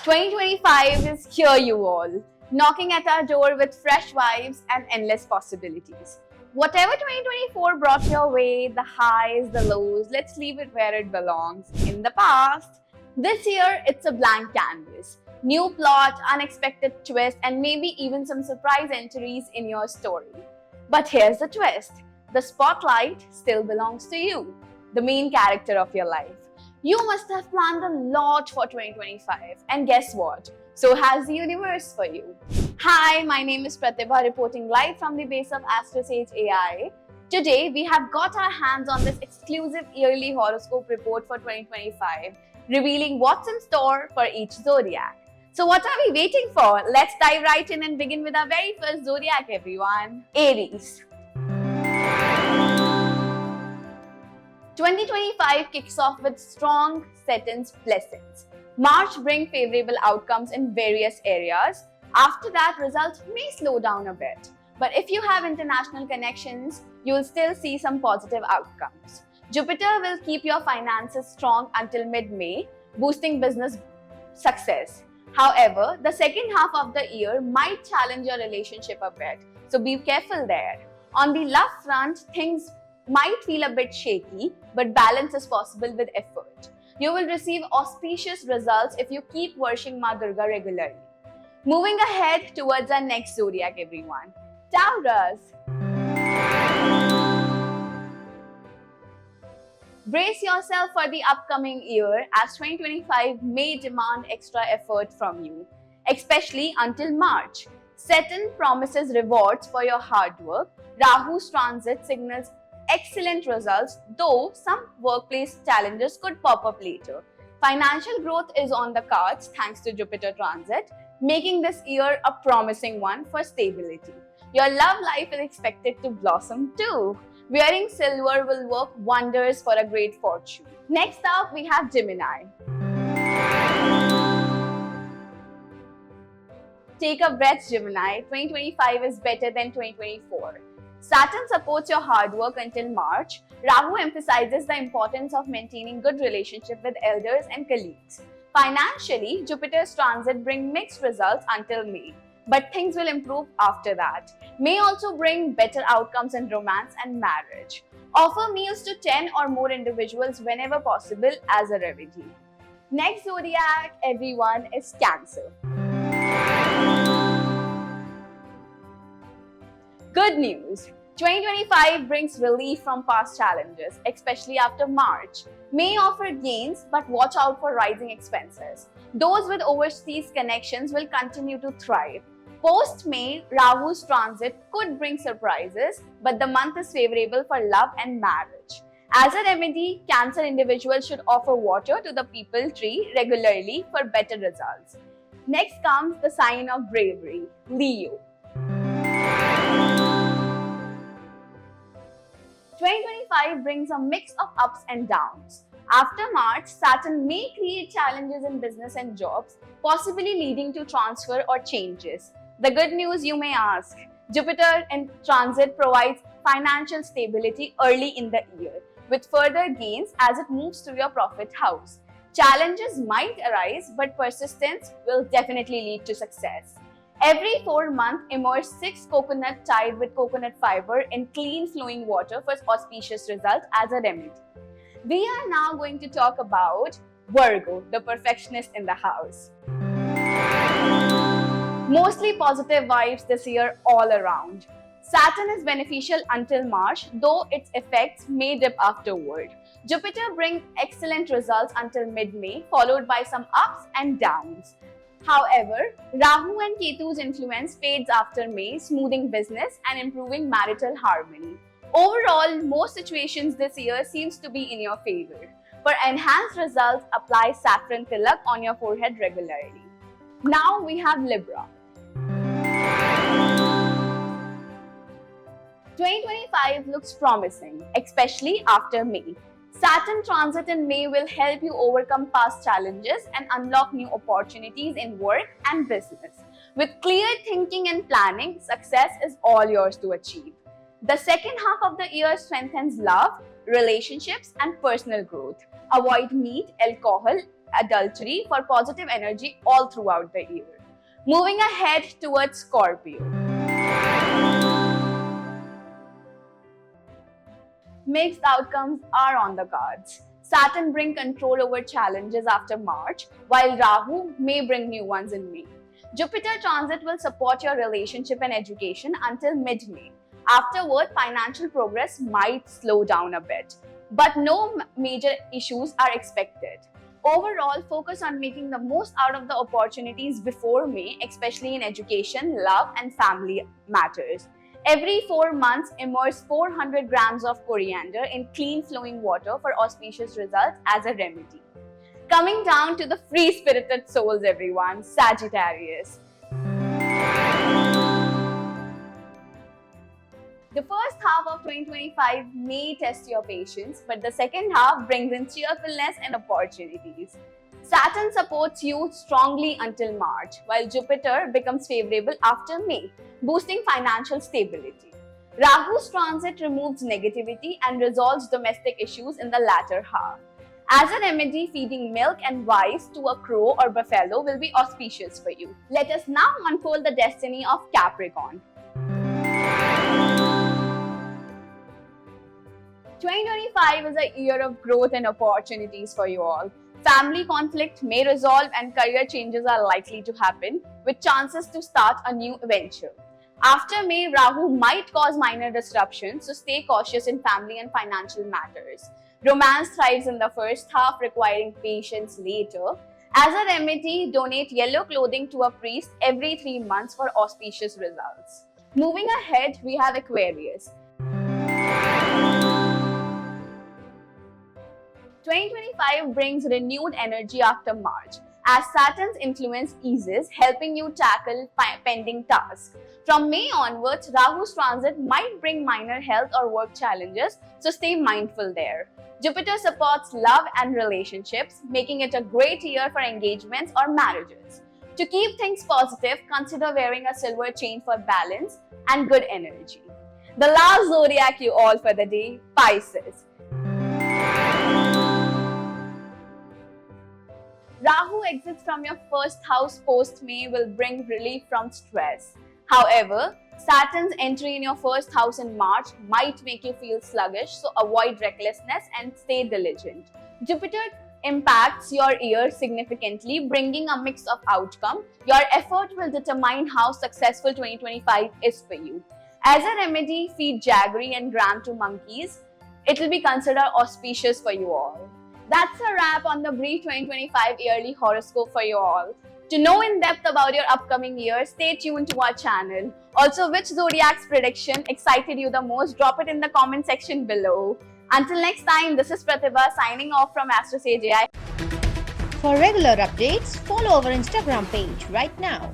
2025 is here, you all, knocking at our door with fresh vibes and endless possibilities. Whatever 2024 brought your way, the highs, the lows, let's leave it where it belongs, in the past. This year, it's a blank canvas. New plot, unexpected twist, and maybe even some surprise entries in your story. But here's the twist. The spotlight still belongs to you, the main character of your life. You must have planned a lot for 2025, and guess what? So has the universe for you. Hi, my name is Pratibha, reporting live from the base of AstroSage AI. Today, we have got our hands on this exclusive yearly horoscope report for 2025, revealing what's in store for each zodiac. So what are we waiting for? Let's dive right in and begin with our very first zodiac, everyone. Aries. 2025 kicks off with strong Saturn's blessings. March brings favorable outcomes in various areas. After that, results may slow down a bit. But if you have international connections, you'll still see some positive outcomes. Jupiter will keep your finances strong until mid-May, boosting business success. However, the second half of the year might challenge your relationship a bit, so be careful there. On the love front, things might feel a bit shaky, but balance is possible with effort. You will receive auspicious results if you keep worshiping Ma Durga regularly. Moving ahead towards our next zodiac, everyone. Taurus. Brace yourself for the upcoming year, as 2025 may demand extra effort from you, especially until March. Saturn promises rewards for your hard work. Rahu's transit signals excellent results, though some workplace challenges could pop up later. Financial growth is on the cards thanks to Jupiter transit, making this year a promising one for stability. Your love life is expected to blossom too. Wearing silver will work wonders for a great fortune. Next up, we have Gemini. Take a breath, Gemini. 2025 is better than 2024. Saturn supports your hard work until March. Rahu emphasizes the importance of maintaining good relationship with elders and colleagues. Financially, Jupiter's transit brings mixed results until May, but things will improve after that. May also bring better outcomes in romance and marriage. Offer meals to 10 or more individuals whenever possible as a remedy. Next zodiac, everyone, is Cancer. Good news! 2025 brings relief from past challenges, especially after March. May offer gains, but watch out for rising expenses. Those with overseas connections will continue to thrive. Post-May, Rahu's transit could bring surprises, but the month is favorable for love and marriage. As a remedy, Cancer individuals should offer water to the people tree regularly for better results. Next comes the sign of bravery, Leo. 2025 brings a mix of ups and downs. After March, Saturn may create challenges in business and jobs, possibly leading to transfer or changes. The good news, you may ask, Jupiter in transit provides financial stability early in the year, with further gains as it moves to your profit house. Challenges might arise, but persistence will definitely lead to success. Every 4 months, immerse 6 coconut tied with coconut fiber in clean flowing water for auspicious results as a remedy. We are now going to talk about Virgo, the perfectionist in the house. Mostly positive vibes this year all around. Saturn is beneficial until March, though its effects may dip afterward. Jupiter brings excellent results until mid-May, followed by some ups and downs. However, Rahu and Ketu's influence fades after May, smoothing business and improving marital harmony. Overall, most situations this year seems to be in your favor. For enhanced results, apply saffron tilak on your forehead regularly. Now we have Libra. 2025 looks promising, especially after May. Saturn transit in May will help you overcome past challenges and unlock new opportunities in work and business. With clear thinking and planning, success is all yours to achieve. The second half of the year strengthens love, relationships, and personal growth. Avoid meat, alcohol, adultery for positive energy all throughout the year. Moving ahead towards Scorpio. Mixed outcomes are on the cards. Saturn brings control over challenges after March, while Rahu may bring new ones in May. Jupiter transit will support your relationship and education until mid-May. Afterward, financial progress might slow down a bit, but no major issues are expected. Overall, focus on making the most out of the opportunities before May, especially in education, love, and family matters. Every 4 months, immerse 400 grams of coriander in clean flowing water for auspicious results as a remedy. Coming down to the free-spirited souls, everyone, Sagittarius. The first half of 2025 may test your patience, but the second half brings in cheerfulness and opportunities. Saturn supports you strongly until March, while Jupiter becomes favorable after May, boosting financial stability. Rahu's transit removes negativity and resolves domestic issues in the latter half. As a remedy, feeding milk and rice to a crow or buffalo will be auspicious for you. Let us now unfold the destiny of Capricorn. 2025 is a year of growth and opportunities for you all. Family conflict may resolve and career changes are likely to happen, with chances to start a new venture. After May, Rahu might cause minor disruptions, so stay cautious in family and financial matters. Romance thrives in the first half, requiring patience later. As a remedy, donate yellow clothing to a priest every 3 months for auspicious results. Moving ahead, we have Aquarius. 2025 brings renewed energy after March, as Saturn's influence eases, helping you tackle pending tasks. From May onwards, Rahu's transit might bring minor health or work challenges, so stay mindful there. Jupiter supports love and relationships, making it a great year for engagements or marriages. To keep things positive, consider wearing a silver chain for balance and good energy. The last zodiac you all for the day, Pisces. Rahu exits from your first house post-May will bring relief from stress. However, Saturn's entry in your first house in March might make you feel sluggish, so avoid recklessness and stay diligent. Jupiter impacts your year significantly, bringing a mix of outcome. Your effort will determine how successful 2025 is for you. As a remedy, feed jaggery and gram to monkeys. It will be considered auspicious for you all. That's a wrap on the brief 2025 yearly horoscope for you all. To know in depth about your upcoming year, stay tuned to our channel. Also, which zodiac's prediction excited you the most? Drop it in the comment section below. Until next time, this is Pratibha signing off from AstroSage AI. For regular updates, follow our Instagram page right now.